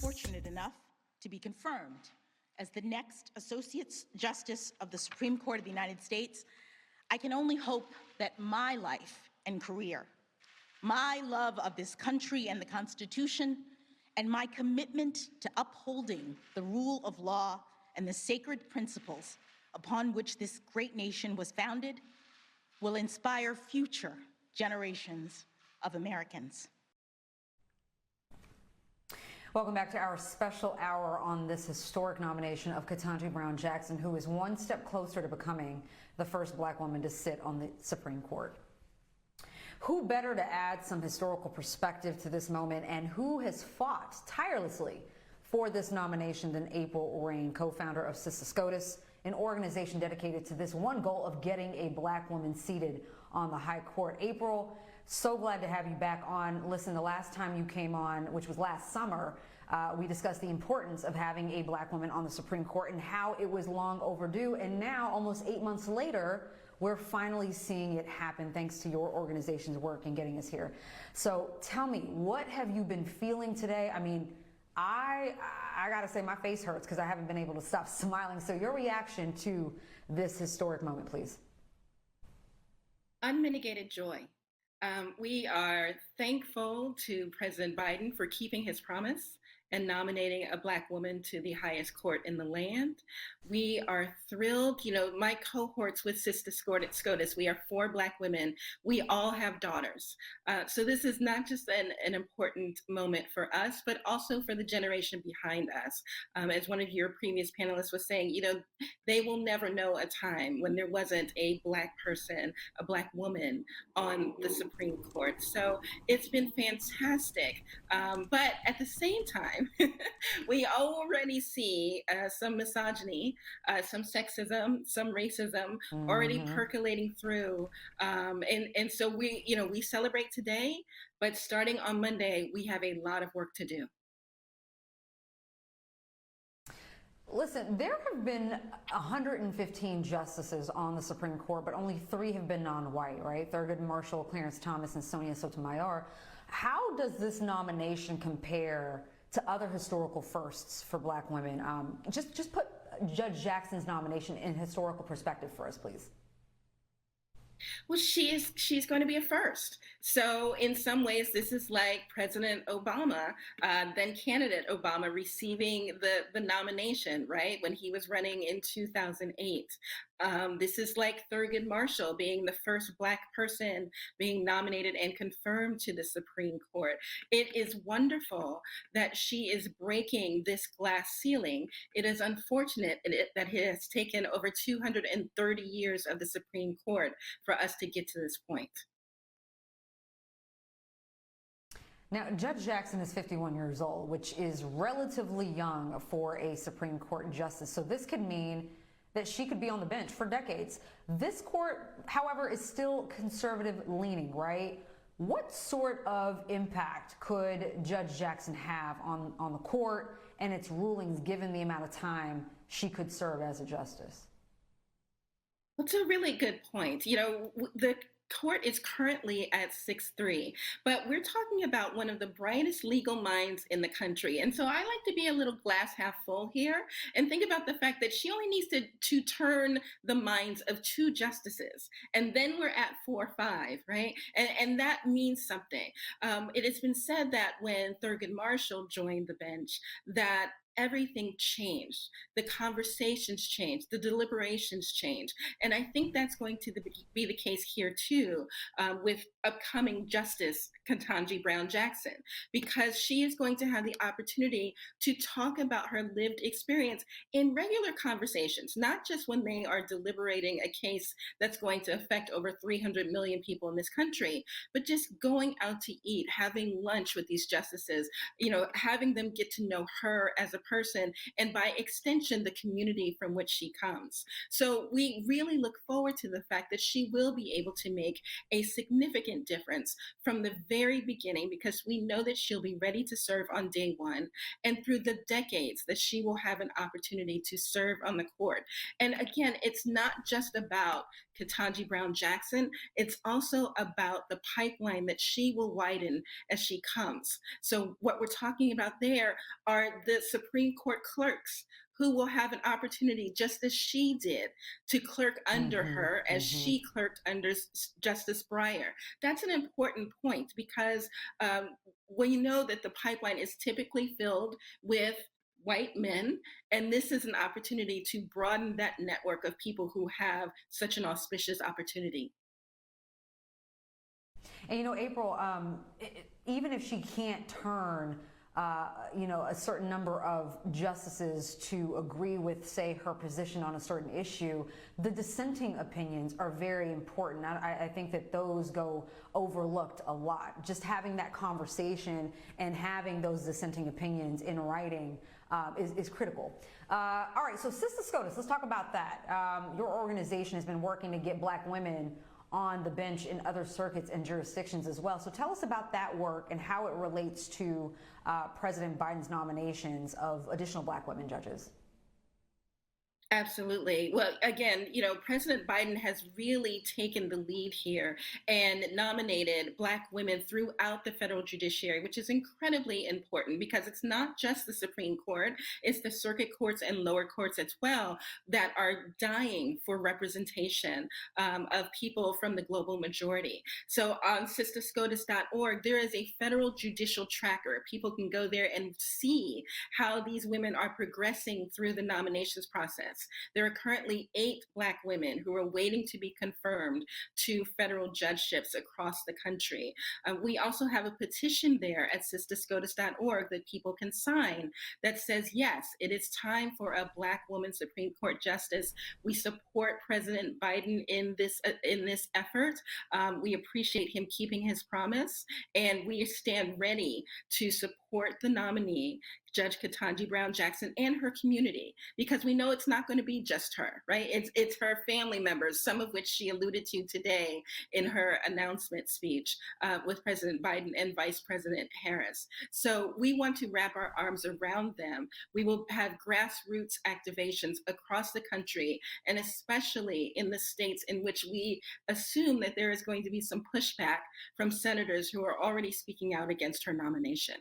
Fortunate enough to be confirmed as the next Associate Justice of the Supreme Court of the United States, I can only hope that my life and career, my love of this country and the Constitution, and my commitment to upholding the rule of law and the sacred principles upon which this great nation was founded will inspire future generations of Americans. Welcome back to our special hour on this historic nomination of Ketanji Brown Jackson, who is one step closer to becoming the first Black woman to sit on the Supreme Court. Who better to add some historical perspective to this moment, and who has fought tirelessly for this nomination than April Reign, co-founder of Sista SCOTUS, an organization dedicated to this one goal of getting a Black woman seated on the High Court. April, so glad to have you back on. Listen, the last time you came on, which was last summer, we discussed the importance of having a Black woman on the Supreme Court and how it was long overdue. And now, almost 8 months later, we're finally seeing it happen thanks to your organization's work in getting us here. So tell me, what have you been feeling today? I mean, I gotta say my face hurts because I haven't been able to stop smiling. So your reaction to this historic moment, please. Unmitigated joy. We are thankful to President Biden for keeping his promise and nominating a Black woman to the highest court in the land. We are thrilled. You know, my cohorts with Sista SCOTUS, we are 4 Black women. We all have daughters. So this is not just an important moment for us, but also for the generation behind us. As one of your previous panelists was saying, you know, they will never know a time when there wasn't a Black person, a Black woman on the Supreme Court. So it's been fantastic. But at the same time, we already see some misogyny, some sexism, some racism already percolating through. And so we celebrate today, but starting on Monday, we have a lot of work to do. Listen, there have been 115 justices on the Supreme Court, but only 3 have been non-white, right? Thurgood Marshall, Clarence, and Sonia Sotomayor. How does this nomination compare to other historical firsts for Black women? Just put Judge Jackson's nomination in historical perspective for us, please. Well, she's going to be a first. So in some ways, this is like President Obama, then candidate Obama, receiving the nomination, right, when he was running in 2008. This is like Thurgood Marshall being the first Black person being nominated and confirmed to the Supreme Court. It is wonderful that she is breaking this glass ceiling. It is unfortunate that it has taken over 230 years of the Supreme Court for us to get to this point. Now, Judge Jackson is 51 years old, which is relatively young for a Supreme Court justice. So this could mean that she could be on the bench for decades. This court, however, is still conservative leaning, right? What sort of impact could Judge Jackson have on the court and its rulings given the amount of time she could serve as a justice? That's a really good point. You know, the court is currently at 6-3, but we're talking about one of the brightest legal minds in the country. And so I like to be a little glass half full here and think about the fact that she only needs to turn the minds of 2 justices. And then we're at 4-5, right? And that means something. It has been said that when Thurgood Marshall joined the bench, that everything changed. The conversations changed, the deliberations changed. And I think that's going to be the case here too, with upcoming Justice Ketanji Brown Jackson, because she is going to have the opportunity to talk about her lived experience in regular conversations, not just when they are deliberating a case that's going to affect over 300 million people in this country, but just going out to eat, having lunch with these justices, you know, having them get to know her as a person, and by extension, the community from which she comes. So we really look forward to the fact that she will be able to make a significant difference from the very beginning, because we know that she'll be ready to serve on day one, and through the decades that she will have an opportunity to serve on the court. And again, it's not just about Ketanji Brown Jackson, it's also about the pipeline that she will widen as she comes. So what we're talking about there are the Supreme Court clerks who will have an opportunity, just as she did, to clerk under her as she clerked under Justice Breyer. That's an important point because we know that the pipeline is typically filled with white men, and this is an opportunity to broaden that network of people who have such an auspicious opportunity. And April, even if she can't turn a certain number of justices to agree with, say, her position on a certain issue, the dissenting opinions are very important. I think that those go overlooked a lot. Just having that conversation and having those dissenting opinions in writing is critical. All right, so Sista SCOTUS, let's talk about that. Your organization has been working to get Black women on the bench in other circuits and jurisdictions as well. So tell us about that work and how it relates to President Biden's nominations of additional Black women judges. Absolutely. Well, again, President Biden has really taken the lead here and nominated Black women throughout the federal judiciary, which is incredibly important because it's not just the Supreme Court, it's the circuit courts and lower courts as well that are dying for representation of people from the global majority. So on sistascotus.org, there is a federal judicial tracker. People can go there and see how these women are progressing through the nominations process. There are currently 8 Black women who are waiting to be confirmed to federal judgeships across the country. We also have a petition there at sistascotus.org that people can sign that says, yes, it is time for a Black woman Supreme Court justice. We support President Biden in this effort. We appreciate him keeping his promise, and we stand ready to support the nominee, Judge Ketanji Brown Jackson, and her community, because we know it's not going to be just her, right? It's her family members, some of which she alluded to today in her announcement speech with President Biden and Vice President Harris. So we want to wrap our arms around them. We will have grassroots activations across the country, and especially in the states in which we assume that there is going to be some pushback from senators who are already speaking out against her nomination.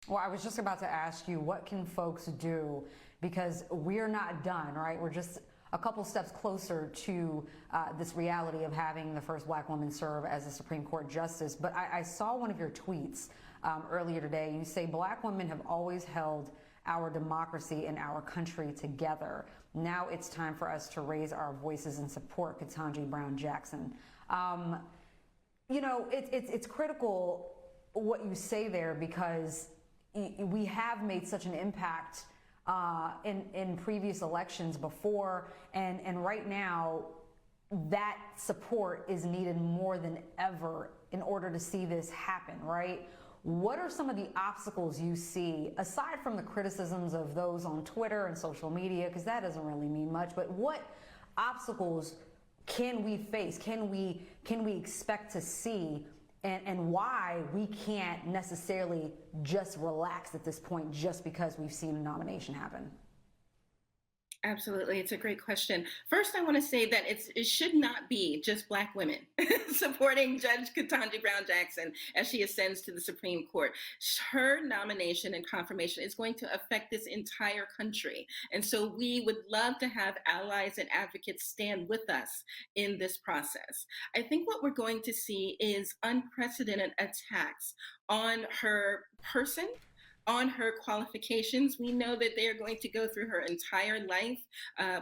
Well, I was just about to ask you, what can folks do? Because we're not done, right? We're just a couple steps closer to this reality of having the first Black woman serve as a Supreme Court justice. But I saw one of your tweets earlier today. You say, Black women have always held our democracy and our country together. Now it's time for us to raise our voices and support Ketanji Brown Jackson. It's critical what you say there, because we have made such an impact in previous elections before, and right now that support is needed more than ever in order to see this happen, right? What are some of the obstacles you see, aside from the criticisms of those on Twitter and social media, because that doesn't really mean much, but what obstacles can we face, can we expect to see, and why we can't necessarily just relax at this point just because we've seen a nomination happen? Absolutely. It's a great question. First, I want to say that it should not be just Black women supporting Judge Ketanji Brown Jackson as she ascends to the Supreme Court. Her nomination and confirmation is going to affect this entire country. And so we would love to have allies and advocates stand with us in this process. I think what we're going to see is unprecedented attacks on her person, on her qualifications. We know that they are going to go through her entire life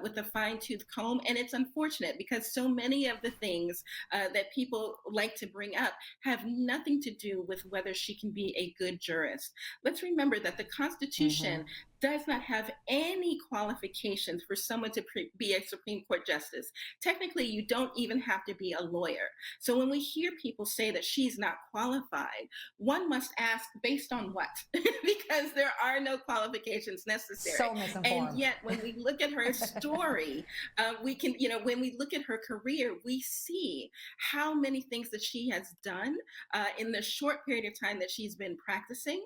with a fine-tooth comb. And it's unfortunate because so many of the things that people like to bring up have nothing to do with whether she can be a good jurist. Let's remember that the Constitution does not have any qualifications for someone to be a Supreme Court justice. Technically, you don't even have to be a lawyer. So when we hear people say that she's not qualified, one must ask, based on what? because there are no qualifications necessary. So misinformed. And yet, when we look at her story, we can, when we look at her career, we see how many things that she has done in the short period of time that she's been practicing.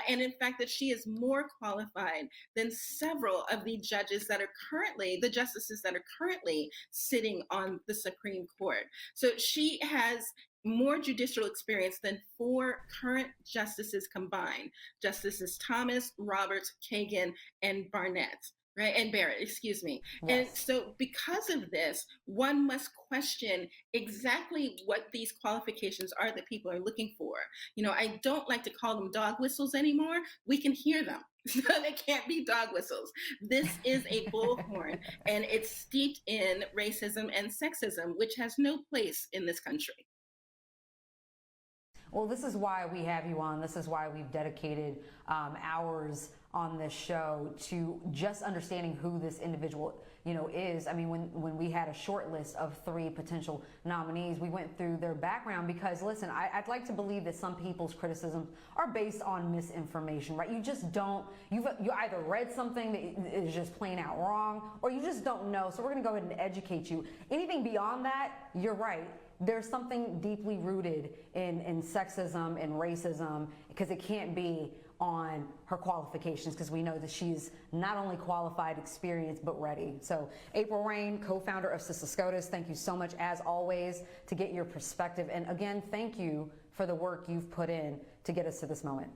And in fact, that she is more qualified than several of the justices that are currently sitting on the Supreme Court. So she has more judicial experience than 4 current justices combined: Justices Thomas, Roberts, Kagan, and Barnett. Right, and Barrett, excuse me. Yes. And so because of this, one must question exactly what these qualifications are that people are looking for. I don't like to call them dog whistles anymore. We can hear them. So they can't be dog whistles. This is a bullhorn, and it's steeped in racism and sexism, which has no place in this country. Well, this is why we have you on. This is why we've dedicated hours on this show to just understanding who this individual, is. I mean, when we had a short list of 3 potential nominees, we went through their background because, listen, I'd like to believe that some people's criticisms are based on misinformation, right? You just don't, you either read something that is just plain out wrong, or you just don't know. So we're going to go ahead and educate you. Anything beyond that, you're right. There's something deeply rooted in sexism and racism, because it can't be on her qualifications, because we know that she's not only qualified, experienced, but ready. So April Rain, co-founder of Sista SCOTUS, thank you so much, as always, to get your perspective. And again, thank you for the work you've put in to get us to this moment.